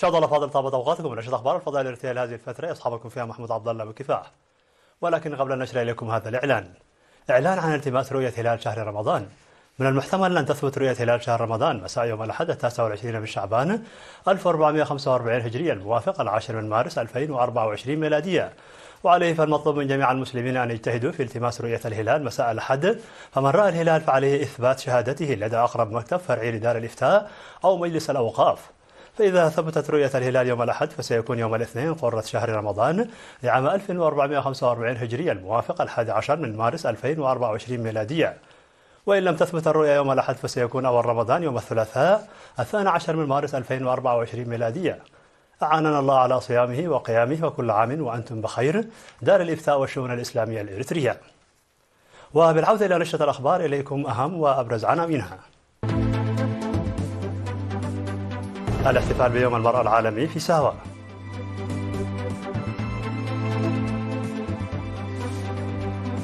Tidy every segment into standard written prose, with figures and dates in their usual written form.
شاهد الله فاضل طابت اوقاتكم ونشرة اخبار الفضائيه الارتيال هذه الفتره يصحبكم فيها محمود عبد الله بكفاح. ولكن قبل ان نشر اليكم هذا اعلان عن التماس رؤيه هلال شهر رمضان. من المحتمل ان تثبت رؤيه هلال شهر رمضان مساء يوم الاحد 29 من شعبان 1445 هجريه الموافق 10 من مارس 2024 ميلاديه. وعليه فالمطلوب من جميع المسلمين أن يجتهدوا في التماس رؤية الهلال مساء الأحد، فمن رأى الهلال فعليه إثبات شهادته لدى أقرب مكتب فرعي لدار الإفتاء أو مجلس الأوقاف. فإذا ثبتت رؤية الهلال يوم الأحد فسيكون يوم الاثنين قرة شهر رمضان لعام 1445 هجرية الموافق 11 من مارس 2024 ميلادية. وإن لم تثبت الرؤيا يوم الأحد فسيكون أول رمضان يوم الثلاثاء 12 من مارس 2024 ميلادية. أعاننا الله على صيامه وقيامه وكل عام وأنتم بخير. دار الإفتاء والشؤون الإسلامية الإريترية. وبالعودة إلى نشرة الأخبار إليكم أهم وأبرز عناوينها. الاحتفال بيوم المرأة العالمي في ساوا.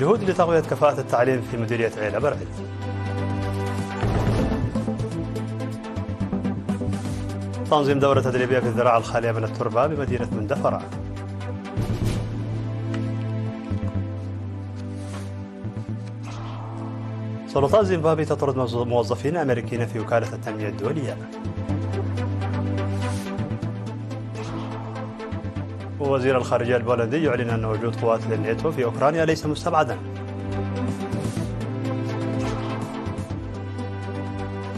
جهود لتقوية كفاءة التعليم في مديرية عيلة برعد. تنظيم دورة تدريبية في الزراعة الخالية من التربة بمدينة مندفرة. سلطات زيمبابوي تطرد موظفين أمريكيين في وكالة التنمية الدولية. ووزير الخارجية البولندي يعلن أن وجود قوات للناتو في أوكرانيا ليس مستبعدا.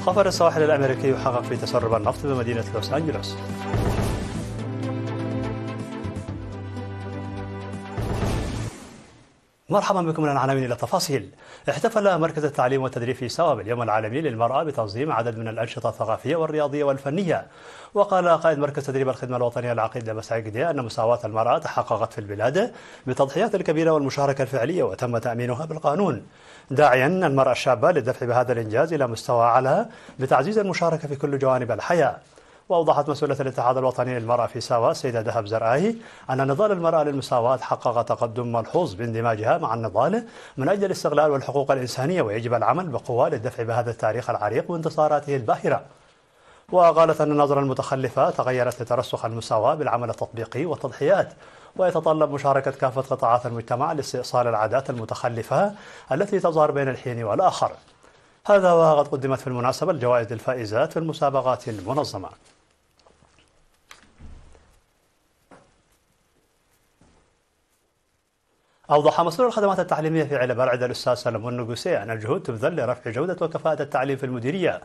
خفر السواحل الأمريكي يحقق في تسرب النفط بمدينة لوس أنجلوس. مرحبا بكم من العناوين إلى التفاصيل. احتفل مركز التعليم والتدريب في ساوا باليوم العالمي للمرأة بتنظيم عدد من الأنشطة الثقافية والرياضية والفنية. وقال قائد مركز تدريب الخدمة الوطنية العقيد لبس عقدي أن مساواة المرأة تحققت في البلاد بالتضحيات الكبيرة والمشاركة الفعلية وتم تأمينها بالقانون، داعيا المرأة الشابة للدفع بهذا الإنجاز إلى مستوى أعلى بتعزيز المشاركة في كل جوانب الحياة. وأوضحت مسؤولة الاتحاد الوطني للمرأة في ساوا السيدة دهب زرآي أن نضال المرأة للمساواة حقق تقدم ملحوظ باندماجها مع النضال من أجل الاستغلال والحقوق الإنسانية، ويجب العمل بقوة للدفع بهذا التاريخ العريق وانتصاراته الباهرة. وقالت أن النظرة المتخلفة تغيرت لترسخ المساواة بالعمل التطبيقي والتضحيات، ويتطلب مشاركة كافة قطاعات المجتمع لاستئصال العادات المتخلفة التي تظهر بين الحين والآخر. هذا وقد قدمت في المناسبة الجوائز للفائزات في المسابقات المنظمة. أوضح مسؤول الخدمات التعليمية في عيلة برعد الأستاذ سلمون النقوسي أن الجهود تبذل لرفع جودة وكفاءة التعليم في المديرية،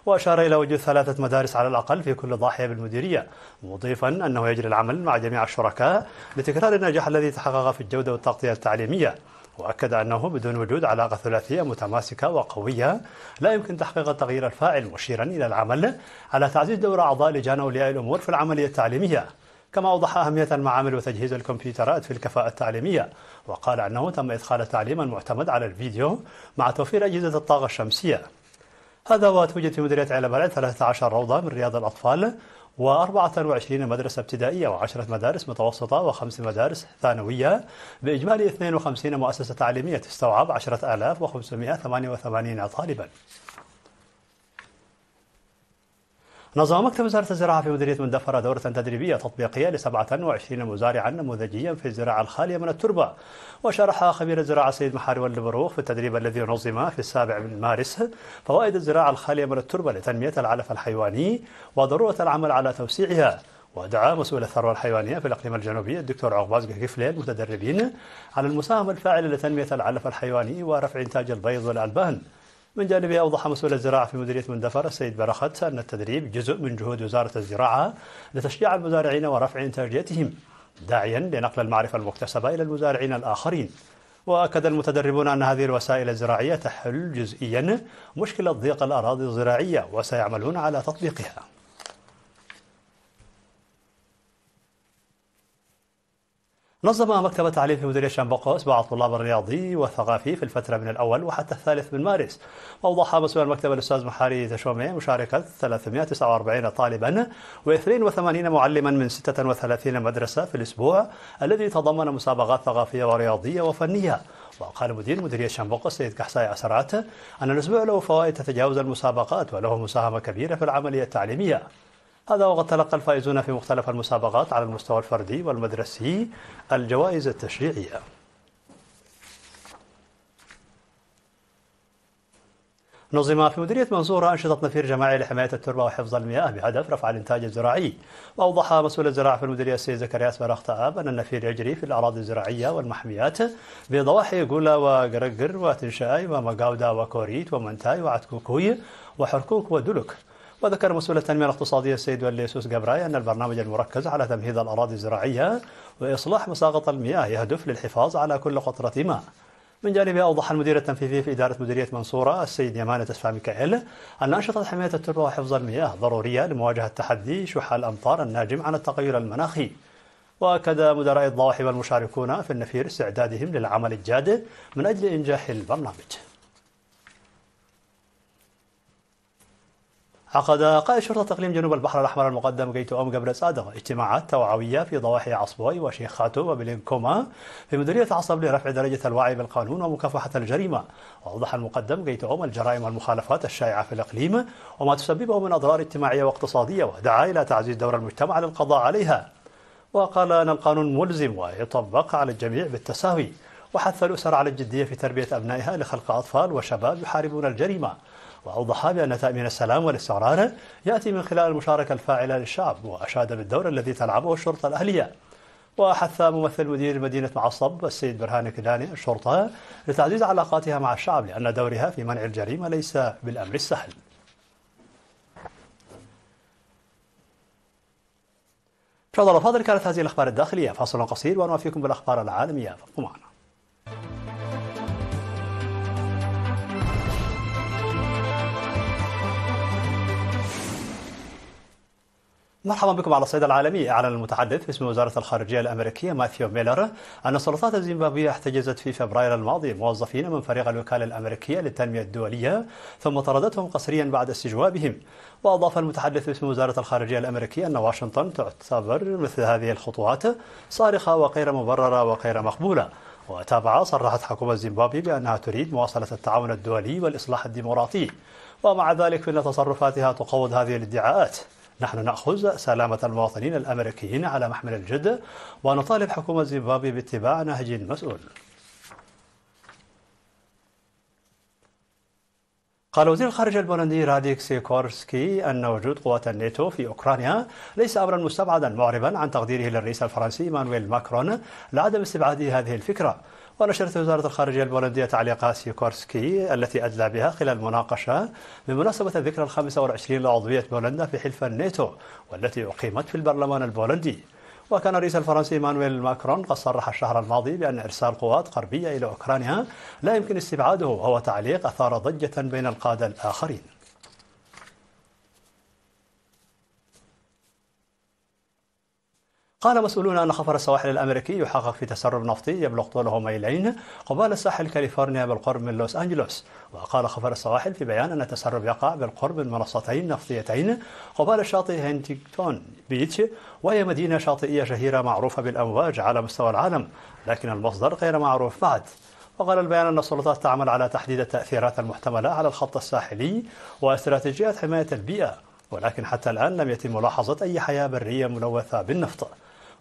وأشار إلى وجود 3 مدارس على الأقل في كل ضاحية بالمديرية، مضيفا أنه يجري العمل مع جميع الشركاء لتكرار النجاح الذي تحقق في الجودة والتغطية التعليمية. وأكد أنه بدون وجود علاقة ثلاثية متماسكة وقوية لا يمكن تحقيق التغيير الفاعل، مشيرا إلى العمل على تعزيز دور أعضاء لجان أولياء الأمور في العملية التعليمية. كما أوضح أهمية المعامل وتجهيز الكمبيوترات في الكفاءة التعليمية، وقال أنه تم إدخال التعليم المعتمد على الفيديو مع توفير أجهزة الطاقة الشمسية. هذا وتوجد في مديرية عيلة برعد 13 روضة من رياض الأطفال و24 مدرسة ابتدائية و10 مدارس متوسطة و5 مدارس ثانوية بإجمالي 52 مؤسسة تعليمية تستوعب 10,588 طالبا. نظم مكتب وزارة الزراعة في مديرية مندفرة دورة تدريبية تطبيقية ل27 مزارعا نموذجيا في الزراعة الخالية من التربة. وشرح خبير الزراعة السيد محاري والبروخ في التدريب الذي نظم في 7 من مارس فوائد الزراعة الخالية من التربة لتنمية العلف الحيواني وضرورة العمل على توسيعها. ودعا مسؤول الثروة الحيوانية في الإقليم الجنوبي الدكتور عقباز كفلي المتدربين على المساهمة الفاعلة لتنمية العلف الحيواني ورفع إنتاج البيض والألبان. من جانبه أوضح مسؤول الزراعة في مديرية مندفرة السيد برخت أن التدريب جزء من جهود وزارة الزراعة لتشجيع المزارعين ورفع إنتاجيتهم، داعيا لنقل المعرفة المكتسبة إلى المزارعين الآخرين. وأكد المتدربون أن هذه الوسائل الزراعية تحل جزئيا مشكلة ضيق الأراضي الزراعية وسيعملون على تطبيقها. نظم مكتب التعليم في مديرية شنبقة أسبوع الطلاب الرياضي والثقافي في الفترة من الأول وحتى الثالث من مارس. وأوضح مسؤول المكتب الأستاذ محاري تشومي مشاركة 349 طالبا و82 معلما من 36 مدرسة في الأسبوع الذي تضمن مسابقات ثقافية ورياضية وفنية. وقال مدير مديرية شنبقة السيد كحساي أسرات أن الأسبوع له فوائد تتجاوز المسابقات وله مساهمة كبيرة في العملية التعليمية. هذا وقد تلقى الفائزون في مختلف المسابقات على المستوى الفردي والمدرسي الجوائز التشجيعية. نظم في مديرية منصورة أنشطة نفير جماعي لحماية التربة وحفظ المياه بهدف رفع الإنتاج الزراعي. وأوضح مسؤول الزراعة في المديرية السيد زكريا سبراختاب أن النفير يجري في الأراضي الزراعية والمحميات بضواحي غولا وقرقر وتنشاي ومقاودة وكوريت ومنتاي وعتكوكوي وحركوك ودلك. وذكر مسؤول التنمية الاقتصادية السيد وليسوس قبراي أن البرنامج المركز على تمهيد الأراضي الزراعية وإصلاح مساقط المياه يهدف للحفاظ على كل قطرة ماء. من جانبه أوضح المدير التنفيذي في إدارة مديرية منصورة السيد يمانة تسفى ميكائيل أن أنشطة حماية التربة وحفظ المياه ضرورية لمواجهة تحدي شح الأمطار الناجم عن التغير المناخي. وأكد مدراء الضواحي والمشاركون في النفير استعدادهم للعمل الجاد من أجل إنجاح البرنامج. عقد قائد شرطة إقليم جنوب البحر الأحمر المقدم جيتو أم قبل صادق اجتماعات توعوية في ضواحي عصبوي وشيخ خاتو وبلينكوما في مديرية عصب لرفع درجة الوعي بالقانون ومكافحة الجريمة. وأوضح المقدم جيتو أم الجرائم والمخالفات الشائعة في الإقليم وما تسببه من أضرار اجتماعية واقتصادية، ودعا إلى تعزيز دور المجتمع للقضاء عليها. وقال أن القانون ملزم ويطبق على الجميع بالتساوي، وحث الأسر على الجدية في تربية أبنائها لخلق أطفال وشباب يحاربون الجريمة. وأوضح بأن تأمين السلام والاستقرار يأتي من خلال المشاركة الفاعلة للشعب، وأشاد بالدور الذي تلعبه الشرطة الأهلية. وحث ممثل مدير مدينة معصب السيد برهان كداني الشرطة لتعزيز علاقاتها مع الشعب، لأن دورها في منع الجريمة ليس بالأمر السهل. مشاهدينا الأفاضل، كانت هذه الأخبار الداخلية. فاصل قصير ونوافيكم بالأخبار العالمية، فابقوا معنا. مرحبا بكم على الصيد العالمي. أعلن المتحدث باسم وزارة الخارجية الأمريكية ماثيو ميلر أن السلطات الزيمبابوية احتجزت في فبراير الماضي موظفين من فريق الوكالة الأمريكية للتنمية الدولية ثم طردتهم قسريا بعد استجوابهم. وأضاف المتحدث باسم وزارة الخارجية الأمريكية أن واشنطن تعتبر مثل هذه الخطوات صارخة وغير مبررة وغير مقبولة. وتابع صرحت حكومة زيمبابوي بأنها تريد مواصلة التعاون الدولي والإصلاح الديمقراطي، ومع ذلك فإن تصرفاتها تقوض هذه الادعاءات. نحن نأخذ سلامة المواطنين الأمريكيين على محمل الجد، ونطالب حكومة زيمبابوي باتباع نهج مسؤول. قال وزير الخارجية البولندي راديك سيكورسكي أن وجود قوات الناتو في أوكرانيا ليس أمرا مستبعدا، معربا عن تقديره للرئيس الفرنسي إيمانويل ماكرون لعدم استبعاد هذه الفكرة. ونشرت وزارة الخارجية البولندية تعليقات سيكورسكي التي أدلى بها خلال مناقشة بمناسبة الذكرى 25 لعضوية بولندا في حلف الناتو والتي أقيمت في البرلمان البولندي. وكان الرئيس الفرنسي إيمانويل ماكرون قد صرح الشهر الماضي بأن إرسال قوات غربية إلى أوكرانيا لا يمكن استبعاده، وهو تعليق أثار ضجة بين القادة الآخرين. قال مسؤولون أن خفر السواحل الأمريكي يحقق في تسرب نفطي يبلغ طوله ميلين قبال ساحل كاليفورنيا بالقرب من لوس أنجلوس. وقال خفر السواحل في بيان أن التسرب يقع بالقرب من منصتين نفطيتين قبال شاطئ هنتينغتون بيتش، وهي مدينة شاطئية شهيرة معروفة بالأمواج على مستوى العالم، لكن المصدر غير معروف بعد. وقال البيان أن السلطات تعمل على تحديد التأثيرات المحتملة على الخط الساحلي واستراتيجيات حماية البيئة، ولكن حتى الآن لم يتم ملاحظة أي حياة برية ملوثة بالنفط.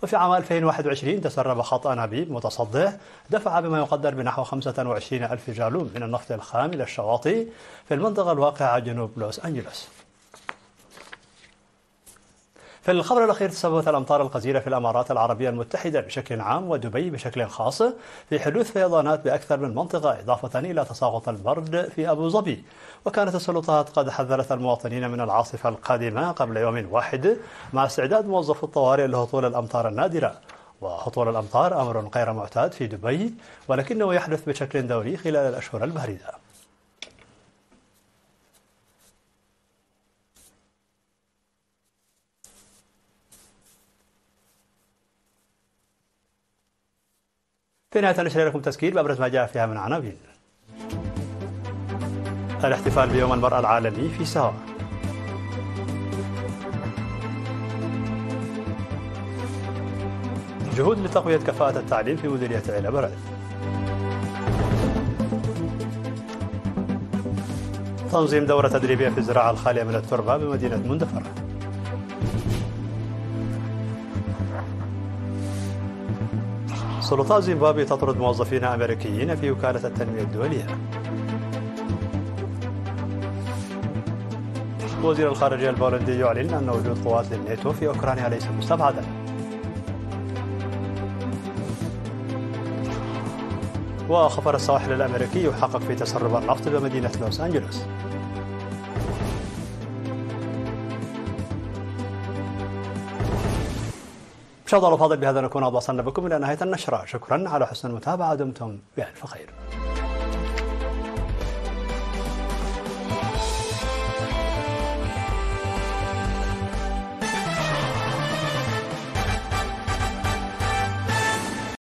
وفي عام 2021 تسرب خط أنابيب متصدع دفع بما يقدر بنحو 25 ألف جالون من النفط الخام إلى الشواطئ في المنطقة الواقعة جنوب لوس أنجلوس. في الخبر الأخير، تسببت الأمطار الغزيرة في الإمارات العربية المتحدة بشكل عام ودبي بشكل خاص في حدوث فيضانات بأكثر من منطقة، إضافة إلى تساقط البرد في أبو ظبي. وكانت السلطات قد حذرت المواطنين من العاصفة القادمة قبل يوم واحد، مع استعداد موظفو الطوارئ لهطول الأمطار النادرة. وهطول الأمطار أمر غير معتاد في دبي، ولكنه يحدث بشكل دوري خلال الأشهر الباردة. في نهاية النشرة لكم تذكير بأبرز ما جاء فيها من عناوين. الاحتفال بيوم المرأة العالمي في سوا. جهود لتقوية كفاءة التعليم في مديرية عيلة برد. تنظيم دورة تدريبية في الزراعة الخالية من التربة بمدينة مندفرة. سلطات زيمبابوي تطرد موظفين أمريكيين في وكالة التنمية الدولية. وزير الخارجية البولندي يعلن أن وجود قوات للناتو في أوكرانيا ليس مستبعدا. وخفر السواحل الأمريكي يحقق في تسرب النفط بمدينة لوس أنجلوس. مشاهدينا الأفاضل، بهذا نكون وصلنا بكم إلى نهاية النشرة. شكرا على حسن المتابعة، دمتم بألف خير.